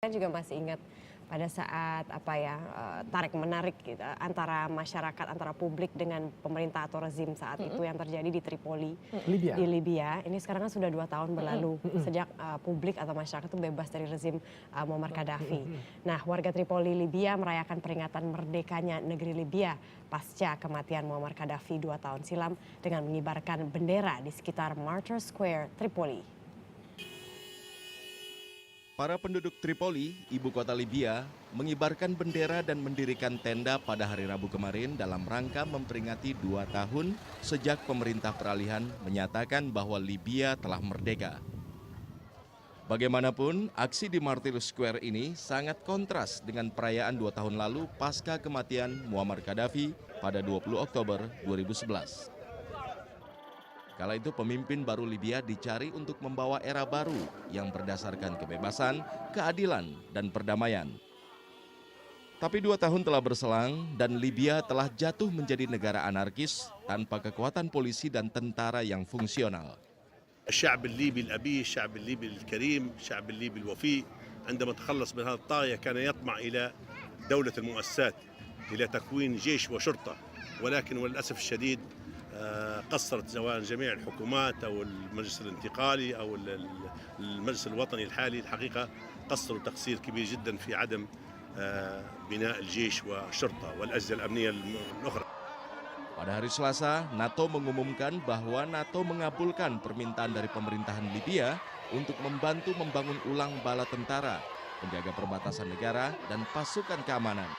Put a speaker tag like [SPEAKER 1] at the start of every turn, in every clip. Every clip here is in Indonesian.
[SPEAKER 1] Saya juga masih ingat pada saat tarik-menarik gitu, antara masyarakat, antara publik dengan pemerintah atau rezim saat itu yang terjadi di Tripoli,
[SPEAKER 2] Libya.
[SPEAKER 1] di Libya. Ini sekarang kan sudah 2 tahun berlalu sejak publik atau masyarakat itu bebas dari rezim Muammar Gaddafi. Nah, warga Tripoli, Libya merayakan peringatan merdekanya negeri Libya pasca kematian Muammar Gaddafi 2 tahun silam dengan mengibarkan bendera di sekitar Martyrs Square, Tripoli.
[SPEAKER 3] Para penduduk Tripoli, ibu kota Libya, mengibarkan bendera dan mendirikan tenda pada hari Rabu kemarin dalam rangka memperingati 2 tahun sejak pemerintah peralihan menyatakan bahwa Libya telah merdeka. Bagaimanapun, aksi di Martyrs Square ini sangat kontras dengan perayaan 2 tahun lalu pasca kematian Muammar Gaddafi pada 20 Oktober 2011. Kala itu pemimpin baru Libya dicari untuk membawa era baru yang berdasarkan kebebasan, keadilan, dan perdamaian. Tapi 2 tahun telah berselang dan Libya telah jatuh menjadi negara anarkis tanpa kekuatan polisi dan tentara yang fungsional.
[SPEAKER 4] الشعب الليبي الأبي، الشعب الليبي الكريم، الشعب الليبي الوفي عندما تخلص من هذه الطاغية كان يطمع إلى دولة المؤسسات، إلى تكوين جيش وشرطة، ولكن وللأسف الشديد قصرت سواء جميع الحكومات أو المجلس الانتقالي أو المجلس الوطني الحالي الحقيقة قصروا تقصير كبير جدا في عدم بناء الجيش والشرطة والأجهزة الأمنية الأخرى.
[SPEAKER 3] Pada hari Selasa, NATO mengumumkan bahwa NATO mengabulkan permintaan dari pemerintahan Libya untuk membantu membangun ulang bala tentara, penjaga perbatasan negara, dan pasukan keamanan.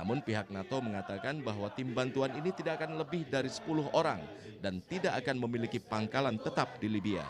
[SPEAKER 3] Namun pihak NATO mengatakan bahwa tim bantuan ini tidak akan lebih dari 10 orang dan tidak akan memiliki pangkalan tetap di Libya.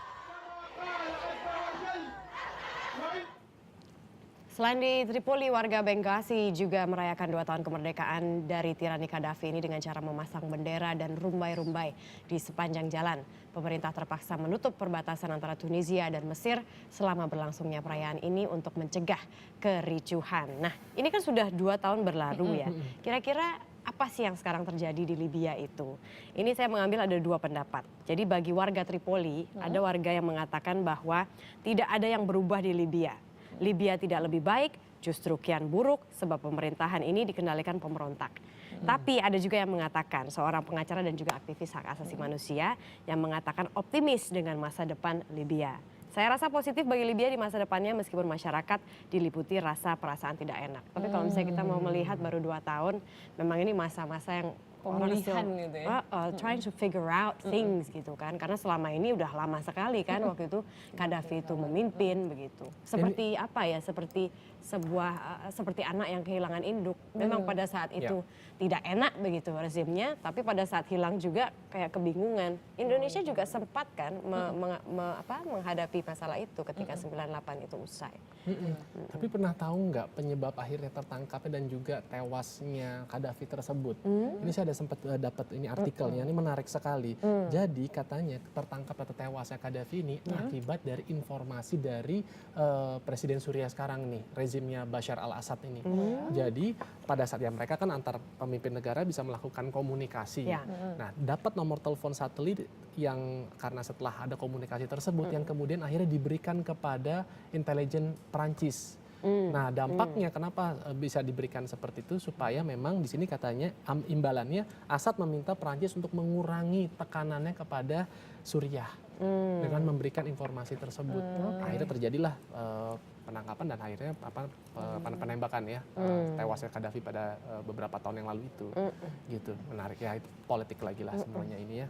[SPEAKER 1] Selain di Tripoli, warga Benghazi juga merayakan 2 tahun kemerdekaan dari tirani Gaddafi ini dengan cara memasang bendera dan rumbai-rumbai di sepanjang jalan. Pemerintah terpaksa menutup perbatasan antara Tunisia dan Mesir selama berlangsungnya perayaan ini untuk mencegah kericuhan. Nah, ini kan sudah 2 tahun berlalu ya. Kira-kira apa sih yang sekarang terjadi di Libya itu? Ini saya mengambil ada 2 pendapat. Jadi bagi warga Tripoli, ada warga yang mengatakan bahwa tidak ada yang berubah di Libya. Libya tidak lebih baik, justru kian buruk sebab pemerintahan ini dikendalikan pemberontak. Tapi ada juga yang mengatakan, seorang pengacara dan juga aktivis hak asasi manusia yang mengatakan optimis dengan masa depan Libya. Saya rasa positif bagi Libya di masa depannya meskipun masyarakat diliputi rasa perasaan tidak enak. Tapi kalau misalnya kita mau melihat baru 2 tahun, memang ini masa-masa yang
[SPEAKER 5] pemulihan gitu ya.
[SPEAKER 1] Trying to figure out things gitu kan. Karena selama ini udah lama sekali kan waktu itu Gaddafi itu memimpin begitu. Seperti apa ya, seperti seperti anak yang kehilangan induk. Memang pada saat itu tidak enak begitu rezimnya, tapi pada saat hilang juga kayak kebingungan. Indonesia juga sempat kan menghadapi masalah itu ketika 98 itu usai.
[SPEAKER 2] Tapi pernah tahu nggak penyebab akhirnya tertangkapnya dan juga tewasnya Gaddafi tersebut? Ini saya ada sempat dapat ini artikelnya, ini menarik sekali. Jadi katanya tertangkap atau tewasnya Gaddafi ini akibat dari informasi dari Presiden Suriah sekarang nih, rezimnya Bashar al-Assad ini. Jadi pada saat ya mereka kan antar pemimpin negara bisa melakukan komunikasi. Nah, dapat nomor telepon satelit yang karena setelah ada komunikasi tersebut yang kemudian akhirnya diberikan kepada intelijen Perancis. Nah, dampaknya kenapa bisa diberikan seperti itu supaya memang di sini katanya imbalannya Assad meminta Perancis untuk mengurangi tekanannya kepada Suriah dengan memberikan informasi tersebut. Akhirnya terjadilah penangkapan dan akhirnya penembakan ya, tewasnya Gaddafi pada beberapa tahun yang lalu itu. Gitu, menarik ya, itu politik lagi lah semuanya ini ya.